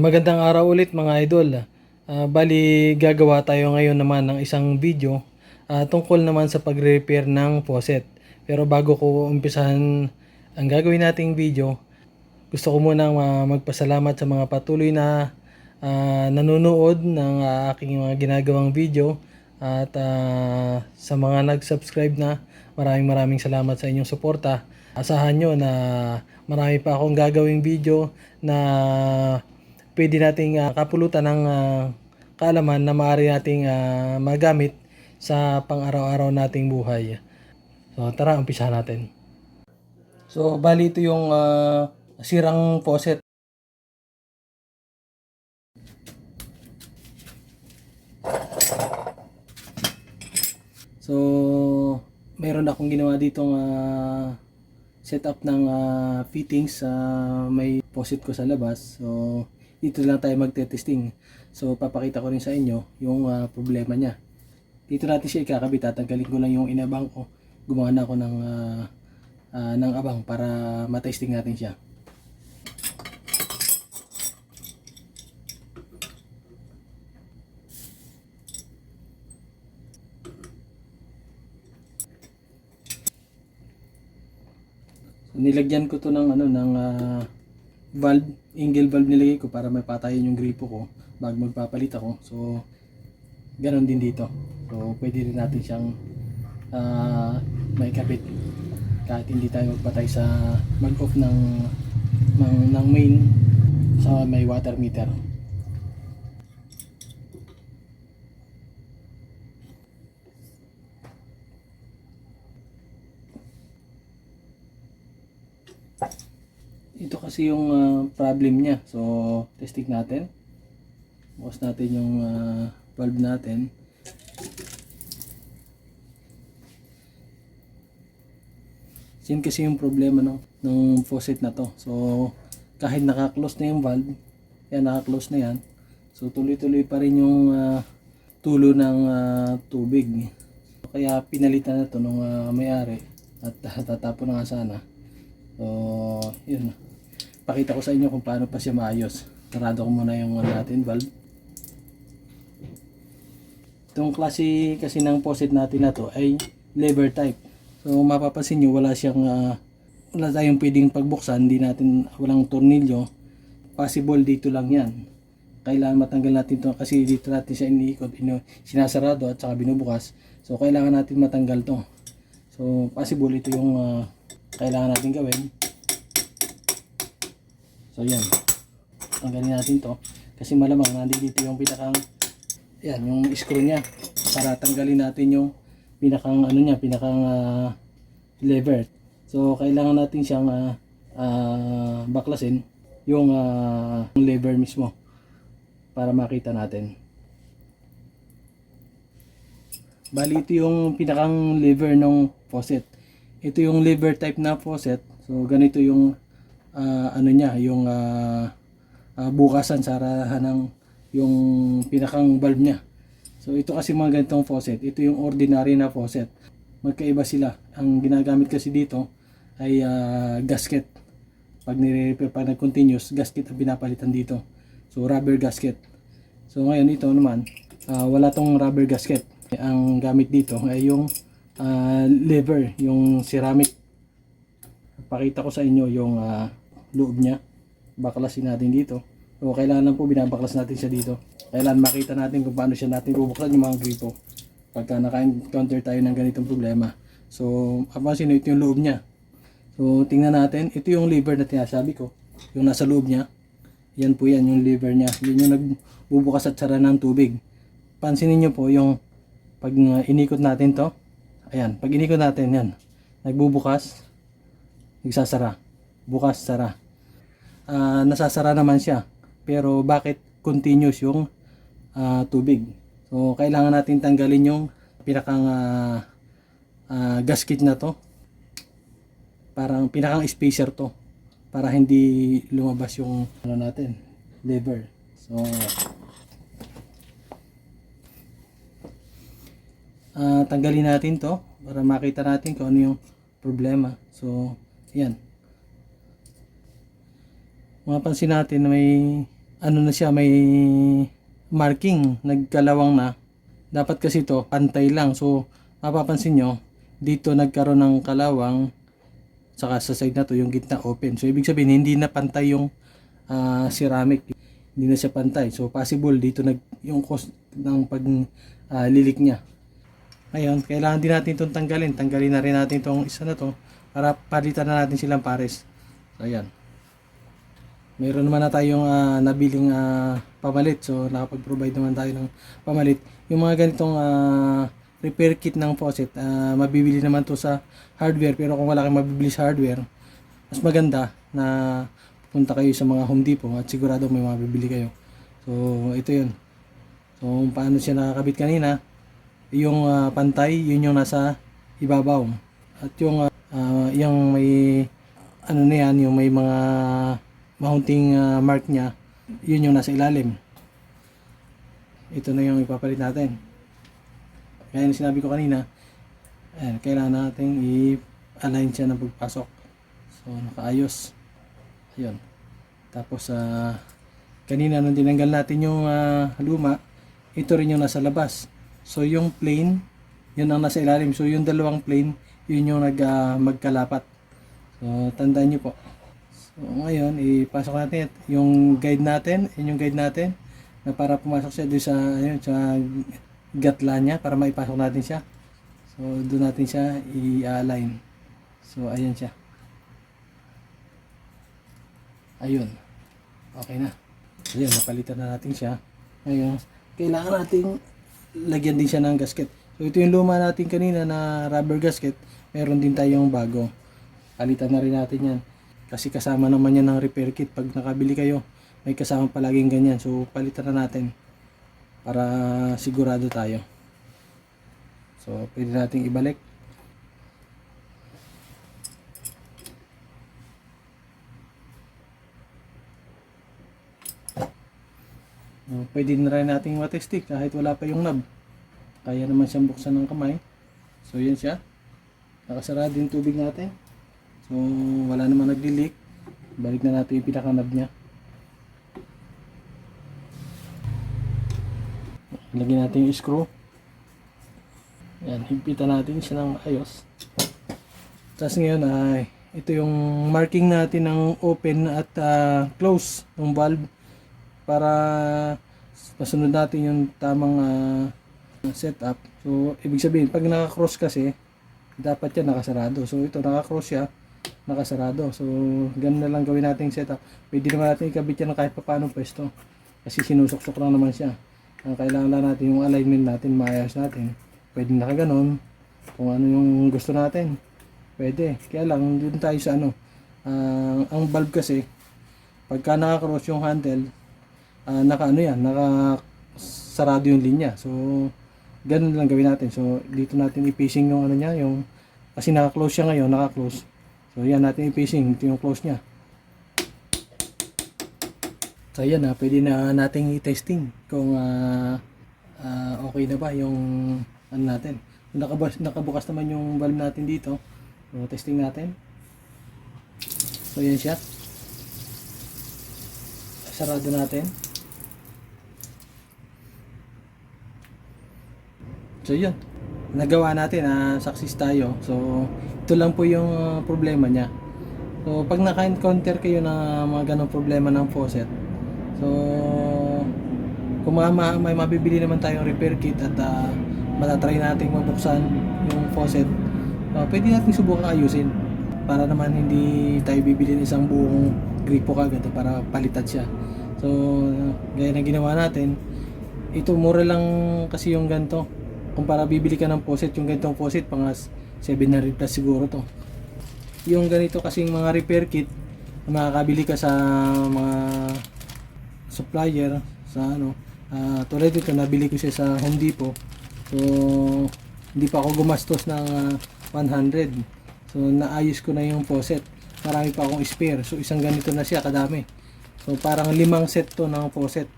Magandang araw ulit mga idol. Bali gagawa tayo ngayon naman ng isang video tungkol naman sa pagre-repair ng faucet. Pero bago ko umpisahan ang gagawin nating video, gusto ko munang magpasalamat sa mga patuloy na nanonood ng aking mga ginagawang video at sa mga nag-subscribe na, maraming salamat sa inyong suporta. Asahan nyo na marami pa akong gagawing video na pwede nating kapulutan ng kaalaman na maaari nating magamit sa pang-araw-araw nating buhay. So tara, umpisahan natin. So bali ito yung sirang faucet. So meron akong ginawa ditong setup ng fittings sa may faucet ko sa labas. So dito lang tayo magte-testing. So papakita ko rin sa inyo yung problema niya. Dito natin siya ikakabit. Tatanggalin ko lang yung inabang ko. Gumawa na ako ng abang para matesting natin siya. So, nilagyan ko to ng valve, angle valve nilagay ko para may patayin yung gripo ko bago magpapalit ako. So ganon din dito. So pwede rin natin siyang maikabit kahit hindi tayo magpatay sa mag-off ng main sa may water meter. Ito kasi yung problem niya. So testing natin. Bukas natin yung valve natin. Yan kasi yung problema ng faucet na to. So kahit naka-close na yung valve, yan, naka-close na yan. So tuloy-tuloy pa rin yung tulo ng tubig. Kaya pinalitan na to nung may-ari at tatapon na nga sana. So yun. Pakita ko sa inyo kung paano pa siya maayos. Sarado ko muna yung natin valve. Itong klase kasi ng faucet natin na to ay lever type. So mapapansin nyo wala tayong pwedeng pagbuksan, walang tornilyo. Possible dito lang yan. Kailangan matanggal natin to kasi dito natin siya iniikot, sinasarado at saka binubukas. So kailangan natin matanggal to. So possible ito yung kailangan natin gawin. So yan, tanggalin natin to kasi malamang nandito yung pinakang yung screw niya para tanggalin natin yung pinakang lever. So kailangan natin siyang baklasin yung lever mismo para makita natin. Bali ito yung pinakang lever ng faucet. Ito yung lever type na faucet. So ganito yung yung bukasan, sarahan ng yung pinakang valve niya. So ito kasi mga ganitong faucet, ito yung ordinary na faucet. Magkaiba sila. Ang ginagamit kasi dito ay gasket. Pag nire-repair, pag nag-continuous, gasket ang pinapalitan dito. So rubber gasket. So ngayon ito naman, wala tong rubber gasket. Ang gamit dito ay yung lever, yung ceramic. Pakita ko sa inyo yung loob niya. Baklasin natin dito. So kailangan lang po binabaklas natin siya dito. Kailangan makita natin kung paano siya natin bubuksan yung mga gripo pagka naka-encounter tayo ng ganitong problema. So kapansin ito yung loob niya. So tingnan natin, ito yung lever na tinasabi ko, yung nasa loob niya. Yan po yan yung lever niya. Yun yung nagbubukas at sara ng tubig. Pansinin niyo po yung pag inikot natin to. Ayan, pag inikot natin yan, nagbubukas, nagsasara, bukas, sara. Nasasara naman siya, pero bakit continuous yung tubig? So kailangan natin tanggalin yung pinakang gasket na to, parang pinakang spacer to, para hindi lumabas yung natin lever. So tanggalin natin to para makita natin kung ano yung problema. So yan, mapapansin natin na may ano na siya, may marking, nagkalawang na. Dapat kasi ito pantay lang. So mapapansin nyo dito nagkaroon ng kalawang, saka sa side na to yung gitna open. So ibig sabihin hindi na pantay yung ceramic, hindi na siya pantay. So possible dito yung cost ng pag lilik niya. Ngayon kailangan din natin itong tanggalin na rin natin itong isa na to para palitan na natin silang pares. So ayan, meron naman na tayong nabiling pamalit. So nakapag-provide naman tayo ng pamalit. Yung mga ganitong repair kit ng faucet, mabibili naman to sa hardware. Pero kung wala kayong mabibili sa hardware, mas maganda na punta kayo sa mga Home Depot at sigurado may mabibili kayo. So ito yun. So paano siya nakakabit kanina, yung pantay, yun yung nasa ibabaw. At yung may ano na yan, yung may mga mounting mark nya, yun yung nasa ilalim. Ito na yung ipapalit natin. Kaya yung sinabi ko kanina, ayan, kailangan natin i-align siya ng pagpasok. So nakaayos. Ayun. Tapos kanina nung tinanggal natin yung luma, ito rin yung nasa labas. So yung plane, yun ang nasa ilalim. So yung dalawang plane, yun yung magkalapat. So tandaan nyo po. So ngayon ipasok natin yung guide natin, yun yung guide natin na para pumasok siya doon sa gatla niya para maipasok natin siya. So doon natin siya i-align. So ayan siya. Ayun. Okay na. Ayun, napalitan na natin siya. Ngayon, kailangan nating lagyan din siya ng gasket. So ito yung luma natin kanina na rubber gasket. Meron din tayong bago. Palitan na rin natin yan. Kasi kasama naman yan ng repair kit. Pag nakabili kayo, may kasama palaging ganyan. So palitan na natin para sigurado tayo. So pwede nating ibalik. Pwede na rin nating matesting kahit wala pa yung knob. Kaya naman siyang buksan ng kamay. So yan siya. Nakasara din tubig natin. So wala naman nagli-leak. Balik na natin yung pinaka-knob niya. Lagyan natin yung screw. Yan, higpitan natin siya ng ayos. Tapos ngayon ay ito yung marking natin ng open at close ng valve para masunod natin yung tamang setup. So ibig sabihin pag naka-cross kasi dapat yan nakasarado. So ito naka-cross siya, nakasarado. So ganun na lang gawin nating setup. Pwede naman natin ikabit yan kahit paano pwesto kasi sinusok-sok lang naman siya. Kailangan lang natin yung alignment natin, maayos natin. Pwede nakaganon kung ano yung gusto natin, pwede. Kaya lang dun tayo sa ang valve kasi pagka naka-cross yung handle, naka-sarado yung linya. So ganun lang gawin natin. So dito natin i-pacing yung niya, yung kasi naka-close siya ngayon, naka-close. So yan natin i-pacing, ito yung close niya. So yan pwede na nating i-testing kung okay na ba yung natin. Nakabukas naman yung valve natin dito. So testing natin. So yan siya. Sarado natin. So yun. Nagawa natin, success tayo. So ito lang po yung problema niya. So pag naka-encounter kayo ng mga ganong problema ng faucet, so kung may mabibili naman tayong repair kit at matatry nating mabuksan yung faucet, pwede natin subukan ayusin para naman hindi tayo bibili ng isang buong gripo kagad para palitan siya. So gaya na ginawa natin, ito mura lang kasi yung ganito. Kung para bibili ka ng faucet, yung ganitong faucet pang 700 plus siguro to. Yung ganito kasing mga repair kit makakabili ka sa mga supplier sa tulad ito, nabili ko siya sa Home Depot. So hindi pa ako gumastos ng 100. So naayos ko na yung faucet. Marami pa akong spare. So isang ganito na siya kadami. So parang 5 set to ng faucet.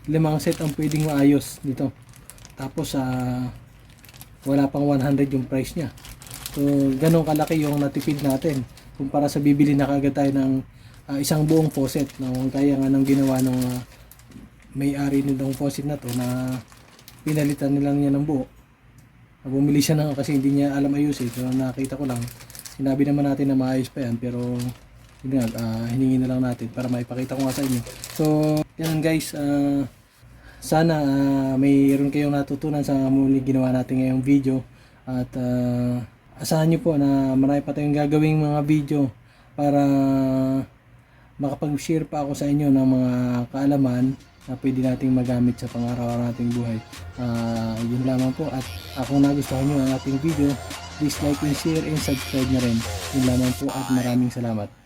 5 set ang pwedeng maayos dito. Tapos wala pang 100 yung price niya. So ganun kalaki yung natipid natin kumpara sa bibili na kagad tayo ng isang buong faucet, no? Kaya nga nang ginawa ng may-ari nitong faucet na to na pinalitan nila niya ng buo. Bumili siya na kasi hindi niya alam ayusin. So nakita ko lang, sinabi naman natin na maayos pa yan, pero yun nga, hiningi na lang natin para maipakita ko nga sa inyo. So yan guys, sana mayroon kayong natutunan sa muli ginawa natin ngayong video, at asahan nyo po na marami pa tayong gagawing mga video para makapag-share pa ako sa inyo ng mga kaalaman na pwede nating magamit sa pang-araw-araw nating buhay. Yun lamang po, at kung nagustuhan nyo ang ating video, please like and share and subscribe na rin. Yun lamang po, at maraming salamat.